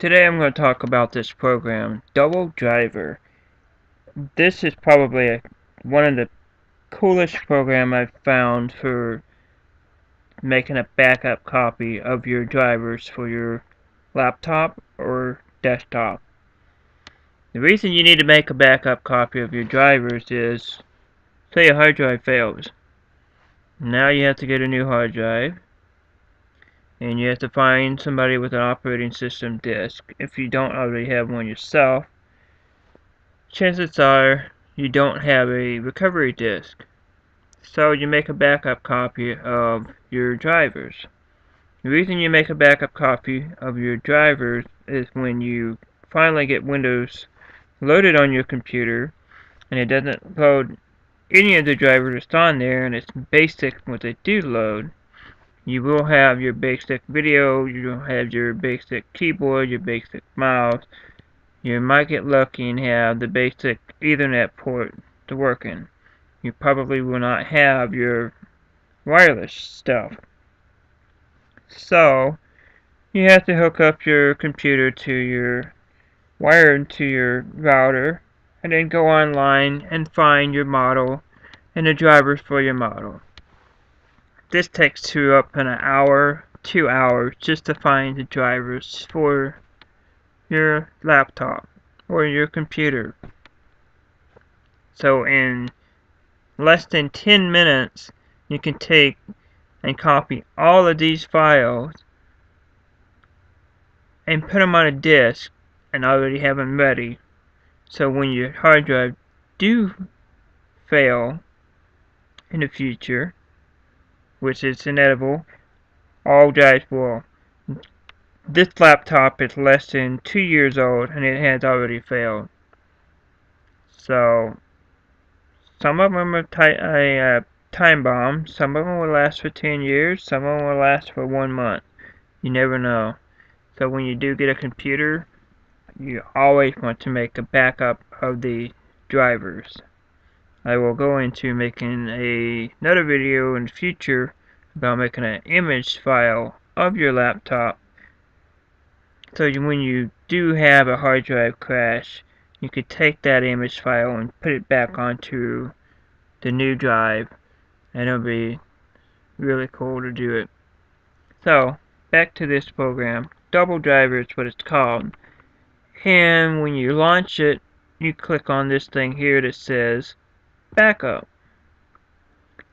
Today I'm going to talk about this program, Double Driver. This is probably one of the coolest programs I've found for making a backup copy of your drivers for your laptop or desktop. The reason you need to make a backup copy of your drivers is, say a hard drive fails. Now you have to get a new hard drive, and you have to find somebody with an operating system disk. If you don't already have one yourself, chances are you don't have a recovery disk. So you make a backup copy of your drivers. The reason you make a backup copy of your drivers is when you finally get Windows loaded on your computer and it doesn't load any of the drivers that's on there, and it's basic what they do load. You will have your basic video, you will have your basic keyboard, your basic mouse. You might get lucky and have the basic Ethernet port to work in. You probably will not have your wireless stuff. So, you have to hook up your computer to your wire to your router, and then go online and find your model and the drivers for your model. This takes you up in an hour, 2 hours just to find the drivers for your laptop or your computer. So in less than 10 minutes you can take and copy all of these files and put them on a disk and already have them ready. So when your hard drive do fail in the future, which is inevitable, all drives will. This laptop is less than 2 years old and it has already failed. So some of them are time bomb. Some of them will last for 10 years. Some of them will last for 1 month. You never know. So when you do get a computer, you always want to make a backup of the drivers. I will go into making another video in the future about making an image file of your laptop, so when you do have a hard drive crash, you could take that image file and put it back onto the new drive, and it'll be really cool to do it. So back to this program. Double Driver is what it's called, and when you launch it, you click on this thing here that says backup,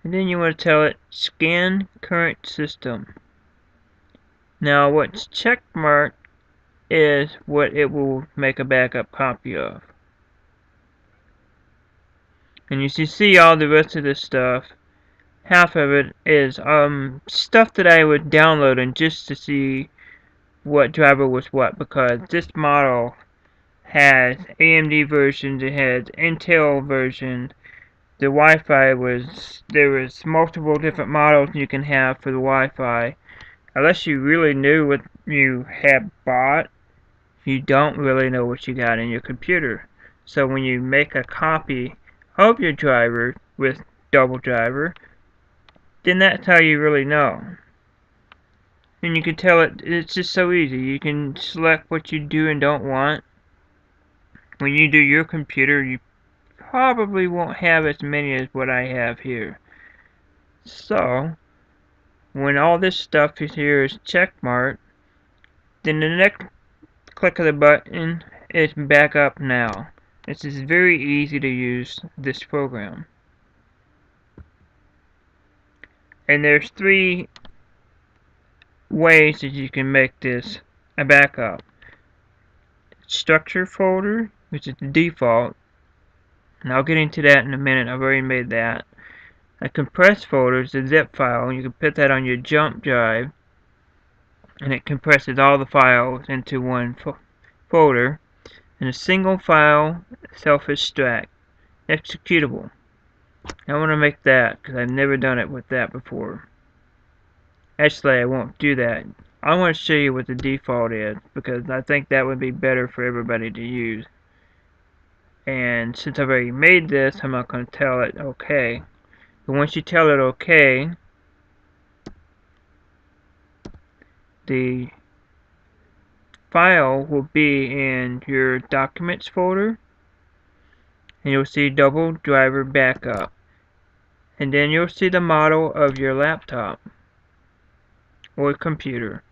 and then you want to tell it scan current system. Now what's checkmarked is what it will make a backup copy of. And you see all the rest of this stuff, half of it is stuff that I was downloading just to see what driver was what, because this model has AMD versions, it has Intel versions. The Wi-Fi there was multiple different models you can have for the Wi-Fi. Unless you really knew what you had bought, you don't really know what you got in your computer. So when you make a copy of your driver with Double Driver, then that's how you really know. And you can tell it's just so easy. You can select what you do and don't want. When you do your computer, you probably won't have as many as what I have here. So when all this stuff here is checkmarked, then the next click of the button is backup now. This is very easy to use this program. And there's 3 ways that you can make this a backup. Structure folder, which is the default, and I'll get into that in a minute. I've already made that. A compressed folder is a zip file, and you can put that on your jump drive, and it compresses all the files into one folder. And a single file self-extract executable. I want to make that because I've never done it with that before. Actually, I won't do that. I want to show you what the default is because I think that would be better for everybody to use. And since I've already made this, I'm not going to tell it OK. But once you tell it OK, the file will be in your Documents folder, and you'll see Double Driver Backup. And then you'll see the model of your laptop or computer.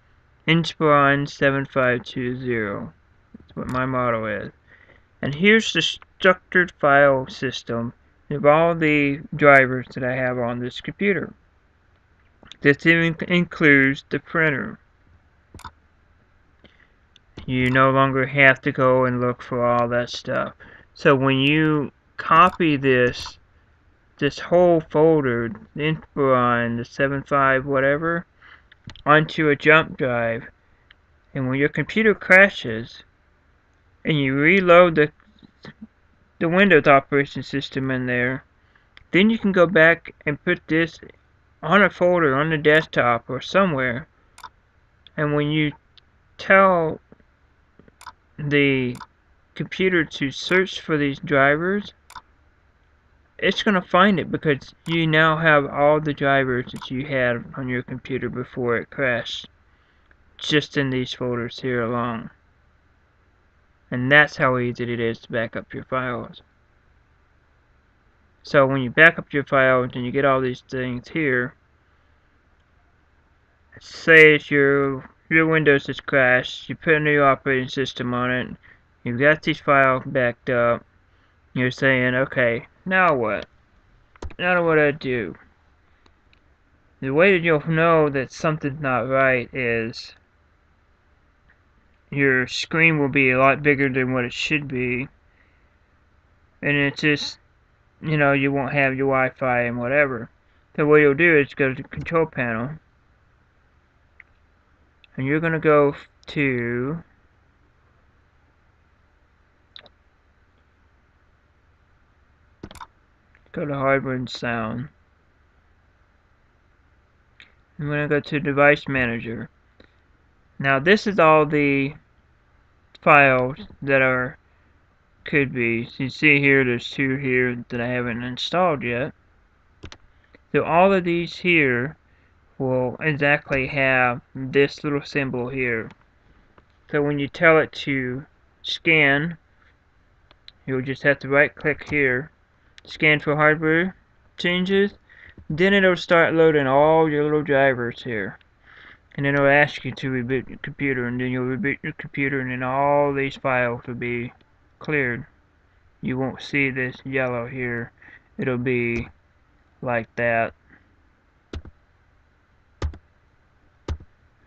Inspiron 7520. That's what my model is. And here's the structured file system of all the drivers that I have on this computer. This even includes the printer. You no longer have to go and look for all that stuff. So when you copy this whole folder, the Inspiron, the 75 whatever, onto a jump drive, and when your computer crashes and you reload the Windows operating system in there, then you can go back and put this on a folder on the desktop or somewhere, and when you tell the computer to search for these drivers, it's going to find it because you now have all the drivers that you had on your computer before it crashed just in these folders here alone. And that's how easy it is to back up your files. So when you back up your files and you get all these things here, say it's your Windows has crashed, you put a new operating system on it, you've got these files backed up, you're saying, okay, now what? Now what do I do? The way that you'll know that something's not right is your screen will be a lot bigger than what it should be, and it's just, you know, you won't have your Wi-Fi and whatever. So what you'll do is go to the control panel, and you're going to go to hardware and sound. I'm going to go to device manager. Now this is all the files that could be. So you see here, there's two here that I haven't installed yet. So all of these here will exactly have this little symbol here. So when you tell it to scan, you'll just have to right click here, scan for hardware changes, then it'll start loading all your little drivers here, and then it'll ask you to reboot your computer, and then you'll reboot your computer, and then all these files will be cleared. You won't see this yellow here, it'll be like that.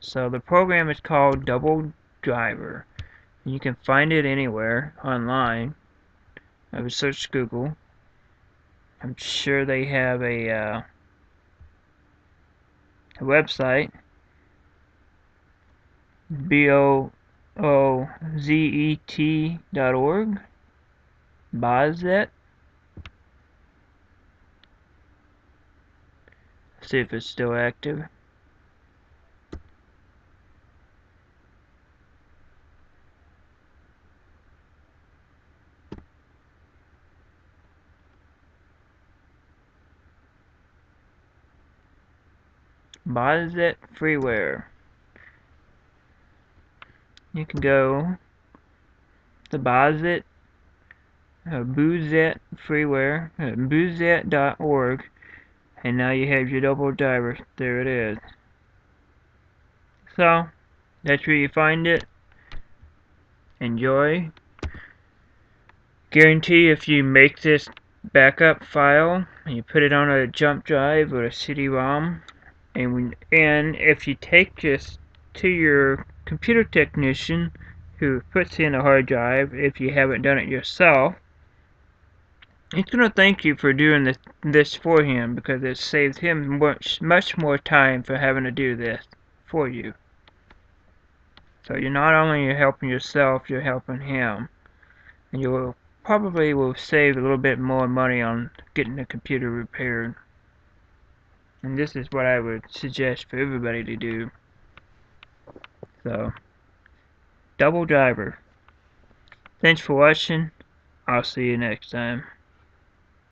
So the program is called Double Driver. You can find it anywhere online. I would search Google. I'm sure they have a website, boozet.org, Bozet. See if it's still active. Bozet freeware. You can go to Bozet, Boozet freeware, boozet.org, and now you have your double driver. There it is. So that's where you find it. Enjoy. Guarantee if you make this backup file and you put it on a jump drive or a CD-ROM, and if you take this to your computer technician who puts in a hard drive, if you haven't done it yourself, he's going to thank you for doing this for him, because it saves him much more time for having to do this for you. So you're not only helping yourself, you're helping him, and you probably will save a little bit more money on getting the computer repaired. And this is what I would suggest for everybody to do. So, Double Driver. Thanks for watching. I'll see you next time.